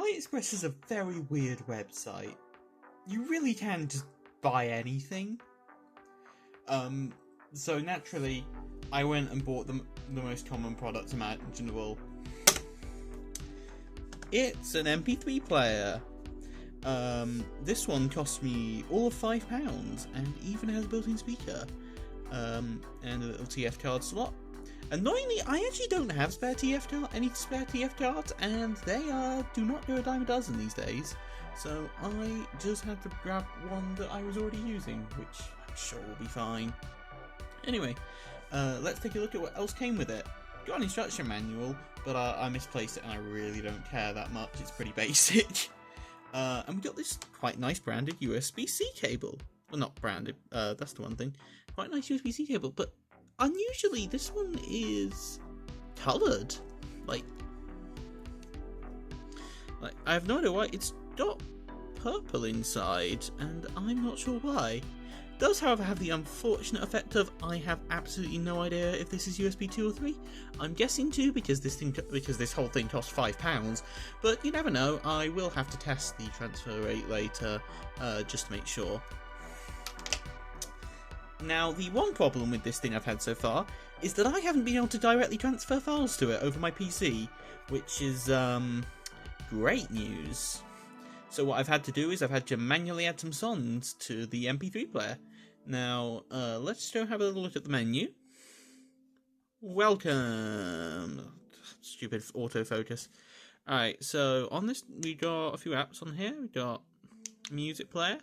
AliExpress is a very weird website. You really can just buy anything. So naturally, I went and bought the most common product imaginable. It's an MP3 player. This one cost me all of £5 and even has a built-in speaker. And a little TF card slot. Annoyingly, I actually don't have any spare TF cards, and they do not go a dime a dozen these days. So I just had to grab one that I was already using, which I'm sure will be fine. Anyway, let's take a look at what else came with it. Got an instruction manual, but I misplaced it and I really don't care that much. It's pretty basic. And we got this quite nice branded USB-C cable. Well, not branded, that's the one thing. Quite nice USB-C cable, but unusually this one is coloured. Like I have no idea why. It's got purple inside, and I'm not sure why. It does, however, have the unfortunate effect of I have absolutely no idea if this is USB 2 or 3. I'm guessing 2 because this whole thing costs £5, but you never know. I will have to test the transfer rate later, just to make sure. Now, the one problem with this thing I've had so far is that I haven't been able to directly transfer files to it over my PC, which is great news. So what I've had to do is I've had to manually add some songs to the MP3 player. Now, let's go have a little look at the menu. Welcome. Stupid autofocus. Alright, so on this, we got a few apps on here. We got music player,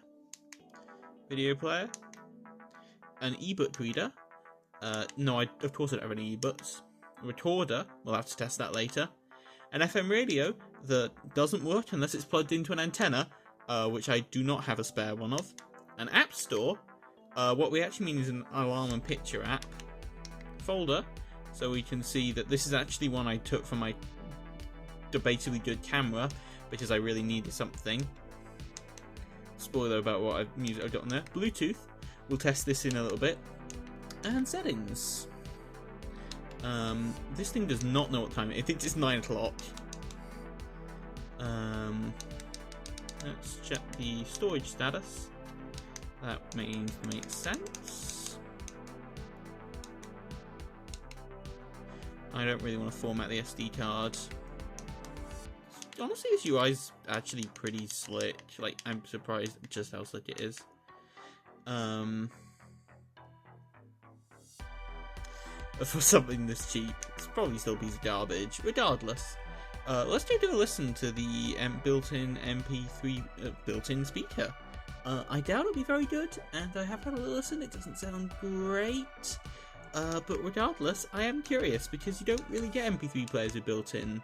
video player, an ebook reader. No, of course I don't have any ebooks. A recorder, we'll have to test that later. An FM radio that doesn't work unless it's plugged into an antenna, which I do not have a spare one of. An app store, what we actually mean is an alarm and picture app. Folder, so we can see that this is actually one I took from my debatably good camera, because I really needed something. Spoiler about what music I've got on there. Bluetooth, we'll test this in a little bit. And settings. This thing does not know what time it is. It thinks it's 9 o'clock. Let's check the storage status. That makes sense. I don't really want to format the SD card. Honestly, this UI is actually pretty slick. Like, I'm surprised just how slick it is. For something this cheap, it's probably still a piece of garbage. Regardless, let's take a listen to the built-in MP3 built-in speaker. I doubt it'll be very good, and I have had a little listen. It doesn't sound great, but regardless, I am curious because you don't really get MP3 players with built-in.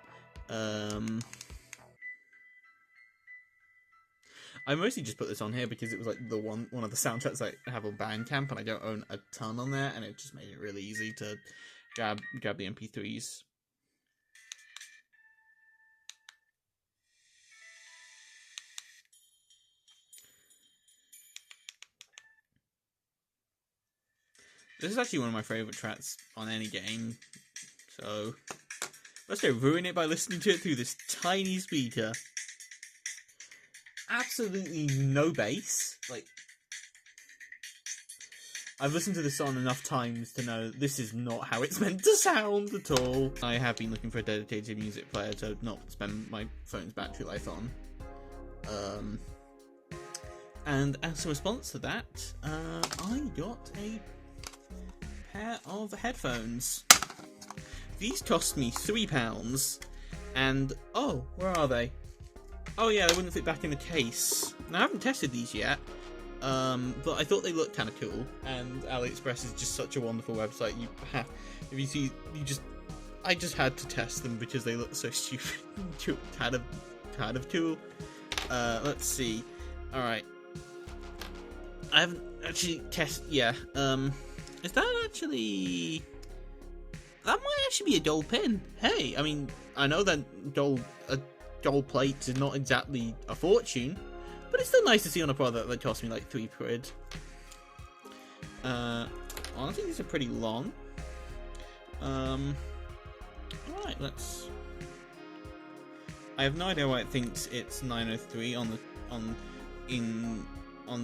I mostly just put this on here because it was like the one of the soundtracks I have on Bandcamp, and I don't own a ton on there, and it just made it really easy to grab the MP3s. This is actually one of my favourite tracks on any game, so let's go ruin it by listening to it through this tiny speaker. Absolutely no bass. Like, I've listened to this song enough times to know this is not how it's meant to sound at all. I have been looking for a dedicated music player to not spend my phone's battery life on. And as a response to that, I got a pair of headphones. These cost me £3, and oh, where are they? Oh yeah, they wouldn't fit back in the case. Now, I haven't tested these yet, but I thought they looked kind of cool, and AliExpress is just such a wonderful website. I just had to test them because they look so stupid. kind of cool. Let's see. Alright. I haven't actually tested, yeah, is that actually... That might actually be a gold pin. Hey, I mean, I know that gold plate is not exactly a fortune, but it's still nice to see on a product that cost me like £3. Honestly, these are pretty long. Alright, let's... I have no idea why it thinks it's 9:03 on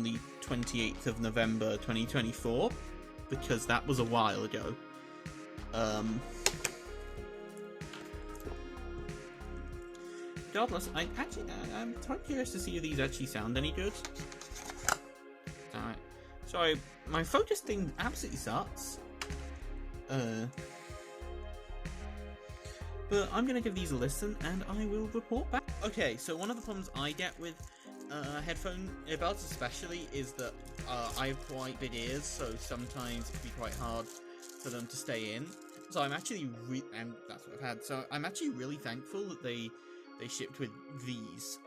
the 28th of November 2024, because that was a while ago. Regardless, I'm quite curious to see if these actually sound any good. Alright. Sorry, my focus thing absolutely sucks. But I'm gonna give these a listen and I will report back. Okay, so one of the problems I get with headphone earbuds especially is that I have quite big ears, so sometimes it can be quite hard for them to stay in. So I'm actually and that's what I've had. So I'm actually really thankful that they shipped with these.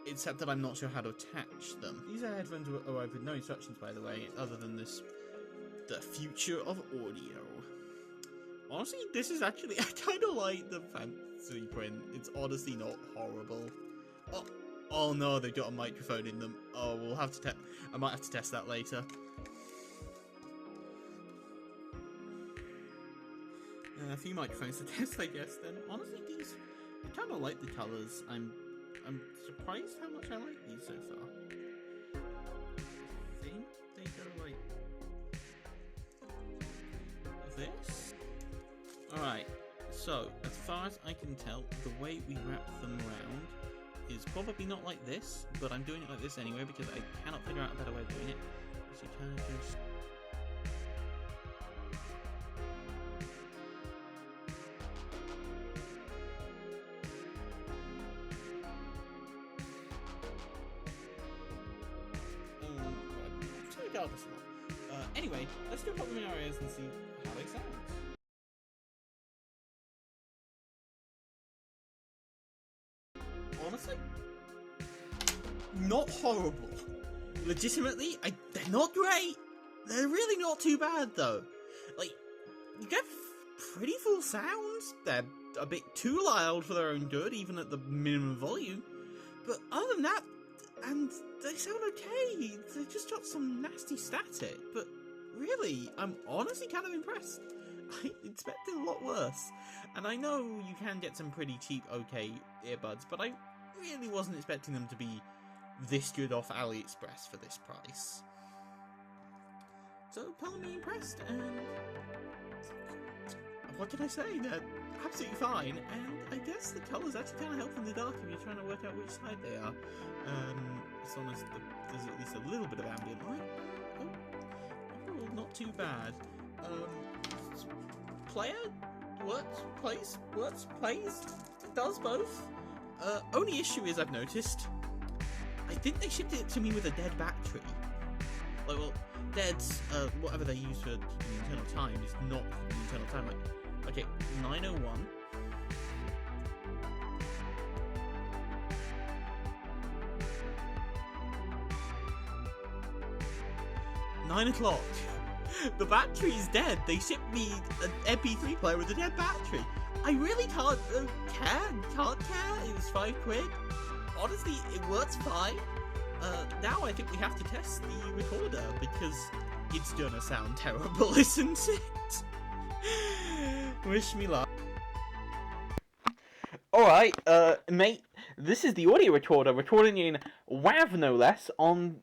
Except that I'm not sure how to attach them. These are headphones arrived with no instructions, by the way, other than this, the future of audio. Honestly, this is actually, I kind of like the fancy print. It's honestly not horrible. Oh no, they've got a microphone in them. Oh, we'll have to I might have to test that later. A few microphones to test, I guess, then. Honestly, these, I kind of like the colours. I'm surprised how much I like these so far. I think they go like this. Alright, so as far as I can tell, the way we wrap them around is probably not like this, but I'm doing it like this anyway because I cannot figure out a better way of doing it. So you kind of just... Anyway, let's do a couple of areas and see how they sound. Honestly, not horrible. Legitimately, they're not great. They're really not too bad though. Like, you get pretty full sounds. They're a bit too loud for their own good, even at the minimum volume. But other than that, and they sound okay. They just got some nasty static, but really, I'm honestly kind of impressed. I expected a lot worse. And I know you can get some pretty cheap, okay earbuds, but I really wasn't expecting them to be this good off AliExpress for this price. So, pleasantly impressed, and what can I say? They're absolutely fine, and I guess the colours actually kind of help in the dark if you're trying to work out which side they are. As long as there's at least a little bit of ambient light. Oh, not too bad. Player works, plays, it does both. Only issue is I've noticed, I think they shipped it to me with a dead battery. Like, well, dead's, whatever they use for the internal time is not the internal time. Like, okay, 9:01. Nine o'clock. The battery is dead. They shipped me an MP3 player with a dead battery. I really can't care. It was £5. Honestly, it works fine. Now I think we have to test the recorder because it's gonna sound terrible, isn't it? Wish me luck. Alright, mate, this is the audio recorder recording in WAV no less on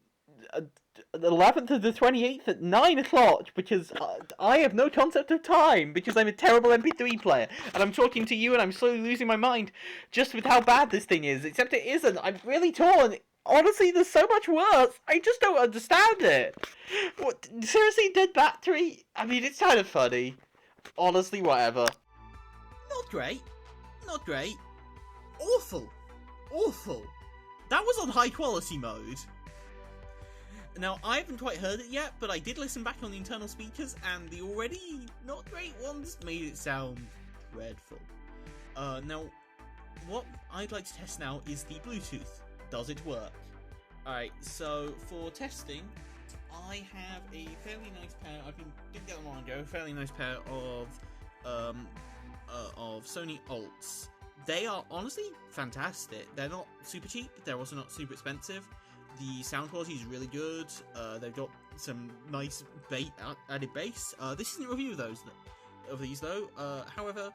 the 11th of the 28th at 9 o'clock because I have no concept of time because I'm a terrible MP3 player and I'm talking to you and I'm slowly losing my mind just with how bad this thing is, except it isn't. I'm really torn. Honestly, there's so much worse. I just don't understand it. What? Seriously, dead battery? I mean, it's kind of funny. Honestly, whatever. Not great. Not great. Awful. Awful. That was on high quality mode. Now, I haven't quite heard it yet, but I did listen back on the internal speakers, and the already not great ones made it sound dreadful. Now, what I'd like to test now is the Bluetooth. Does it work? Alright, so for testing, I have a fairly nice pair, didn't get them long ago, a fairly nice pair of Sony Alts. They are honestly fantastic. They're not super cheap, they're also not super expensive. The sound quality is really good. They've got some nice added bass. This isn't a review of these though. However,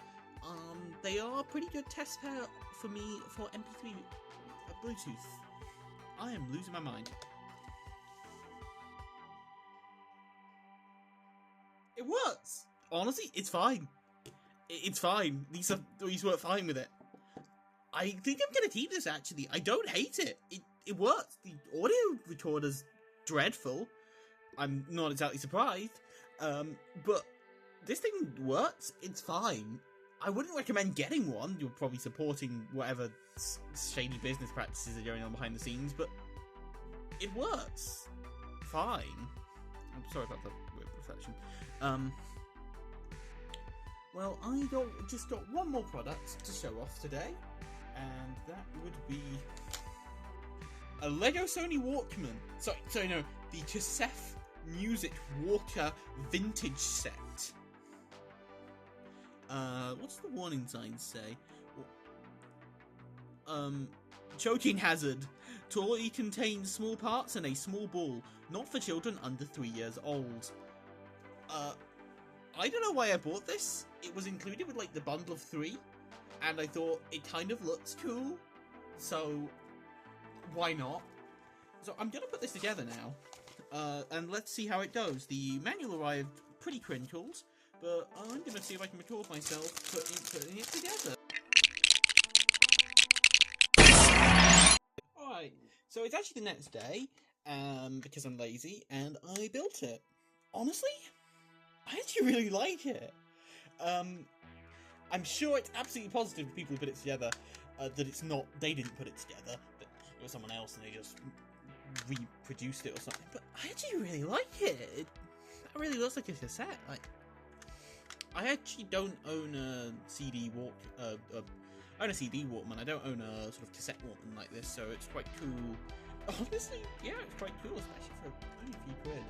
They are a pretty good test pair for me for MP3 Bluetooth. I am losing my mind. It works! Honestly, it's fine. It's fine. These work fine with it. I think I'm gonna keep this, actually. I don't hate it. It works. The audio recorder's dreadful. I'm not exactly surprised. But this thing works. It's fine. I wouldn't recommend getting one. You're probably supporting whatever shady business practices are going on behind the scenes, but it works. Fine. I'm sorry about the weird reflection. Well, I just got one more product to show off today, and that would be a Lego Sony Walkman. Sorry, no, the Cassette Music Walker Vintage Set. What's the warning signs say? Choking hazard. Toy contains small parts and a small ball. Not for children under 3 years old. I don't know why I bought this. It was included with, like, the bundle of 3. And I thought it kind of looks cool. So, why not? So I'm gonna put this together now. And let's see how it goes. The manual arrived pretty crinkled. But I'm gonna see if I can record myself putting it together. Alright, so it's actually the next day, because I'm lazy, and I built it. Honestly, I actually really like it. I'm sure it's absolutely positive to people who put it together, that it's not, they didn't put it together, but it was someone else and they just reproduced it or something. But I actually really like it. That really looks like a cassette. I actually don't own a CD I own a CD Walkman. I don't own a sort of cassette Walkman like this, so it's quite cool. Honestly, yeah, it's quite cool, especially for only a few quid.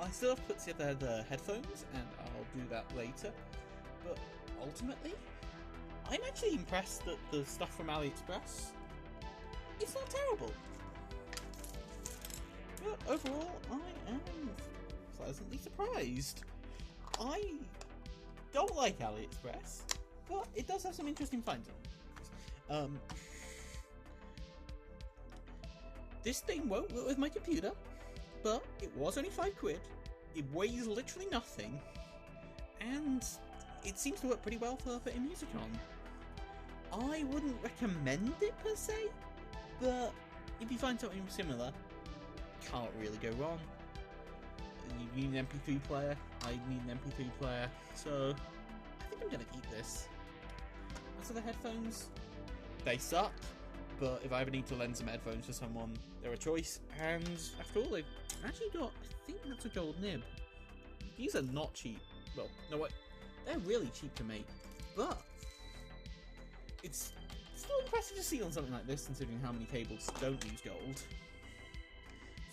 I still have to put together the headphones, and I'll do that later. But ultimately, I'm actually impressed that the stuff from AliExpress is not terrible. But overall, I am pleasantly surprised. I don't like AliExpress, but it does have some interesting finds on it. This thing won't work with my computer, but it was only 5 quid. It weighs literally nothing, and it seems to work pretty well for putting music on. I wouldn't recommend it per se, but if you find something similar, can't really go wrong. You need an MP3 player, I need an MP3 player, so I think I'm gonna keep this. As for the headphones, they suck, but if I ever need to lend some headphones to someone, they're a choice, and after all, they've actually got, I think that's a gold nib. These are not cheap. Well, no wait, they're really cheap to make, but it's still impressive to see on something like this, considering how many cables don't use gold.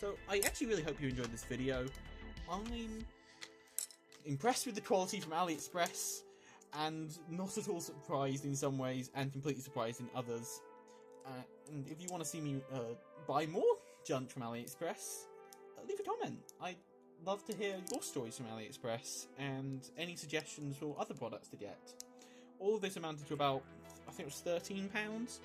So I actually really hope you enjoyed this video. I'm impressed with the quality from AliExpress, and not at all surprised in some ways, and completely surprised in others. And if you want to see me buy more junk from AliExpress, leave a comment. I'd love to hear your stories from AliExpress, and any suggestions for other products to get. All of this amounted to about, I think it was £13.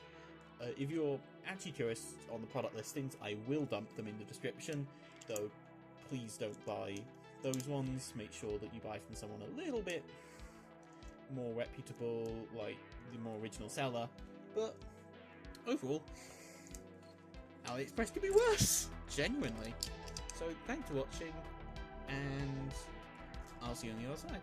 If you're actually curious on the product listings, I will dump them in the description, though please don't buy those ones. Make sure that you buy from someone a little bit more reputable, like the more original seller. But overall, AliExpress could be worse, genuinely. So thanks for watching, and I'll see you on the other side.